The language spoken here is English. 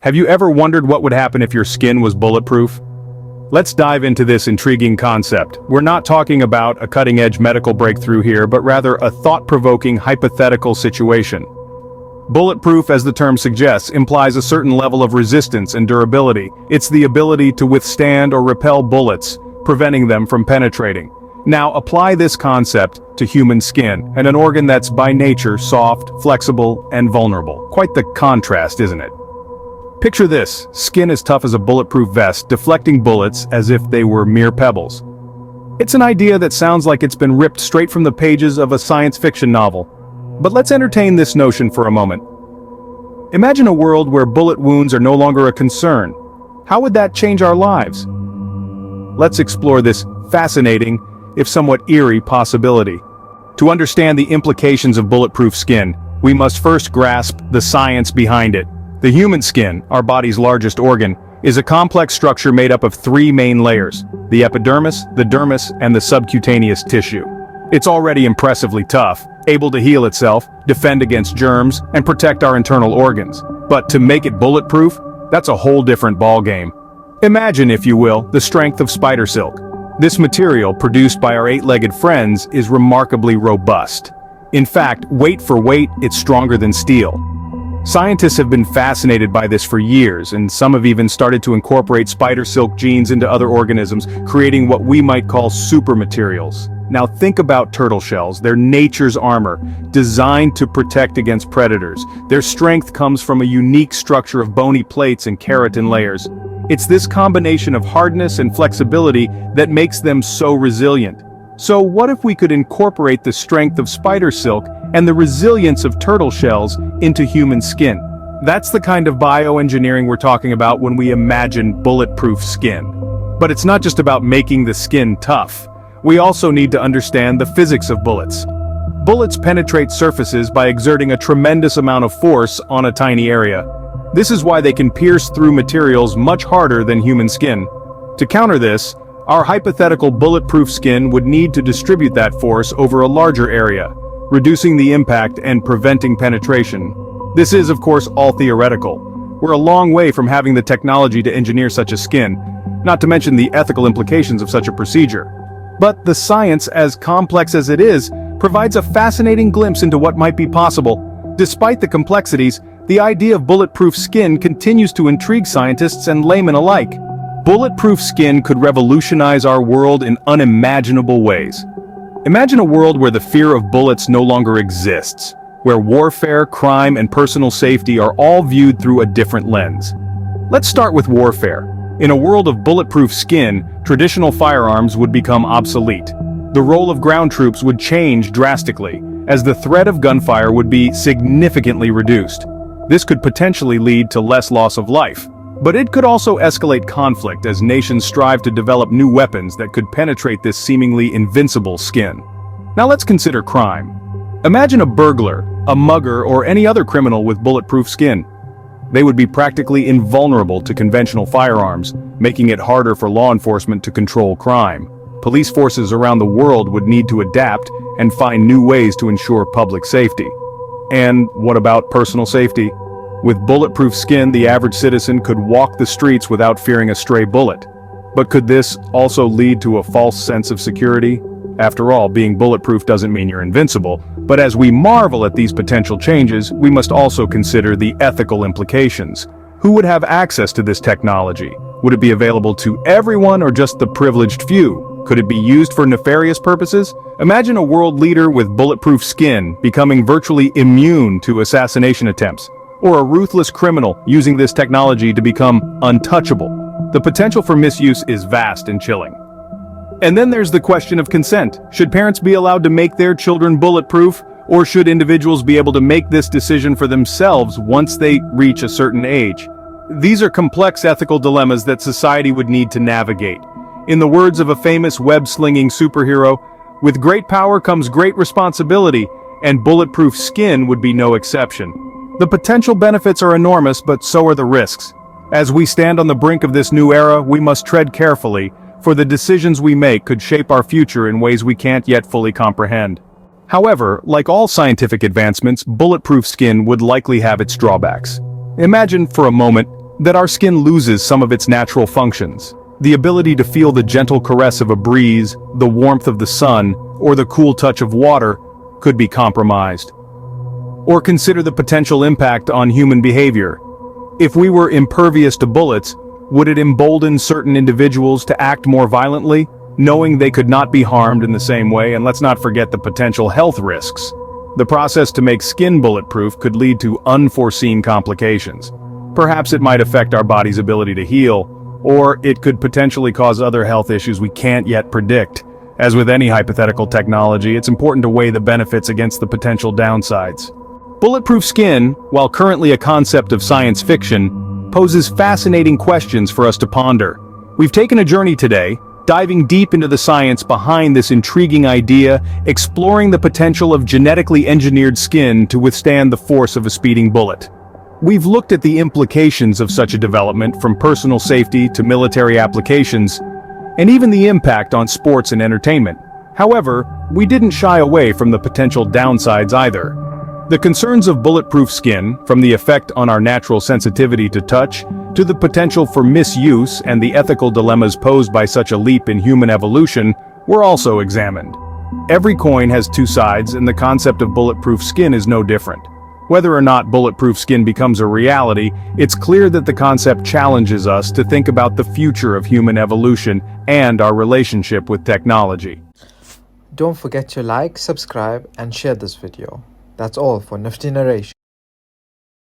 Have you ever wondered what would happen if your skin was bulletproof? Let's dive into this intriguing concept. We're not talking about a cutting-edge medical breakthrough here, but rather a thought-provoking hypothetical situation. Bulletproof, as the term suggests, implies a certain level of resistance and durability. It's the ability to withstand or repel bullets, preventing them from penetrating. Now apply this concept to human skin, and an organ that's by nature soft, flexible, and vulnerable. Quite the contrast, isn't it? Picture this, skin as tough as a bulletproof vest, deflecting bullets as if they were mere pebbles. It's an idea that sounds like it's been ripped straight from the pages of a science fiction novel. But let's entertain this notion for a moment. Imagine a world where bullet wounds are no longer a concern. How would that change our lives? Let's explore this fascinating, if somewhat eerie, possibility. To understand the implications of bulletproof skin, we must first grasp the science behind it. The human skin, our body's largest organ, is a complex structure made up of three main layers: the epidermis, the dermis, and the subcutaneous tissue. It's already impressively tough, able to heal itself, defend against germs, and protect our internal organs. But to make it bulletproof, that's a whole different ballgame. Imagine, if you will, the strength of spider silk. This material, produced by our eight-legged friends, is remarkably robust. In fact, weight for weight, it's stronger than steel. Scientists have been fascinated by this for years, and some have even started to incorporate spider silk genes into other organisms, creating what we might call super materials. Now think about turtle shells, they're nature's armor, designed to protect against predators. Their strength comes from a unique structure of bony plates and keratin layers. It's this combination of hardness and flexibility that makes them so resilient. So what if we could incorporate the strength of spider silk and the resilience of turtle shells into human skin? That's the kind of bioengineering we're talking about when we imagine bulletproof skin. But it's not just about making the skin tough. We also need to understand the physics of bullets. Bullets penetrate surfaces by exerting a tremendous amount of force on a tiny area. This is why they can pierce through materials much harder than human skin. To counter this, our hypothetical bulletproof skin would need to distribute that force over a larger area, reducing the impact and preventing penetration. This is, of course, all theoretical. We're a long way from having the technology to engineer such a skin, not to mention the ethical implications of such a procedure. But the science, as complex as it is, provides a fascinating glimpse into what might be possible. Despite the complexities, the idea of bulletproof skin continues to intrigue scientists and laymen alike. Bulletproof skin could revolutionize our world in unimaginable ways. Imagine a world where the fear of bullets no longer exists, where warfare, crime, and personal safety are all viewed through a different lens. Let's start with warfare. In a world of bulletproof skin, traditional firearms would become obsolete. The role of ground troops would change drastically, as the threat of gunfire would be significantly reduced. This could potentially lead to less loss of life. But it could also escalate conflict as nations strive to develop new weapons that could penetrate this seemingly invincible skin. Now let's consider crime. Imagine a burglar, a mugger, or any other criminal with bulletproof skin. They would be practically invulnerable to conventional firearms, making it harder for law enforcement to control crime. Police forces around the world would need to adapt and find new ways to ensure public safety. And what about personal safety? With bulletproof skin, the average citizen could walk the streets without fearing a stray bullet. But could this also lead to a false sense of security? After all, being bulletproof doesn't mean you're invincible, but as we marvel at these potential changes, we must also consider the ethical implications. Who would have access to this technology? Would it be available to everyone or just the privileged few? Could it be used for nefarious purposes? Imagine a world leader with bulletproof skin becoming virtually immune to assassination attempts, or a ruthless criminal using this technology to become untouchable. The potential for misuse is vast and chilling. And then there's the question of consent. Should parents be allowed to make their children bulletproof, or should individuals be able to make this decision for themselves once they reach a certain age? These are complex ethical dilemmas that society would need to navigate. In the words of a famous web-slinging superhero, with great power comes great responsibility, and bulletproof skin would be no exception. The potential benefits are enormous, but so are the risks. As we stand on the brink of this new era, we must tread carefully, for the decisions we make could shape our future in ways we can't yet fully comprehend. However, like all scientific advancements, bulletproof skin would likely have its drawbacks. Imagine for a moment that our skin loses some of its natural functions. The ability to feel the gentle caress of a breeze, the warmth of the sun, or the cool touch of water could be compromised. Or consider the potential impact on human behavior. If we were impervious to bullets, would it embolden certain individuals to act more violently, knowing they could not be harmed in the same way? And let's not forget the potential health risks. The process to make skin bulletproof could lead to unforeseen complications. Perhaps it might affect our body's ability to heal, or it could potentially cause other health issues we can't yet predict. As with any hypothetical technology, it's important to weigh the benefits against the potential downsides. Bulletproof skin, while currently a concept of science fiction, poses fascinating questions for us to ponder. We've taken a journey today, diving deep into the science behind this intriguing idea, exploring the potential of genetically engineered skin to withstand the force of a speeding bullet. We've looked at the implications of such a development, from personal safety to military applications, and even the impact on sports and entertainment. However, we didn't shy away from the potential downsides either. The concerns of bulletproof skin, from the effect on our natural sensitivity to touch, to the potential for misuse and the ethical dilemmas posed by such a leap in human evolution, were also examined. Every coin has two sides, and the concept of bulletproof skin is no different. Whether or not bulletproof skin becomes a reality, it's clear that the concept challenges us to think about the future of human evolution and our relationship with technology. Don't forget to like, subscribe and share this video. That's all for Nifty Narration.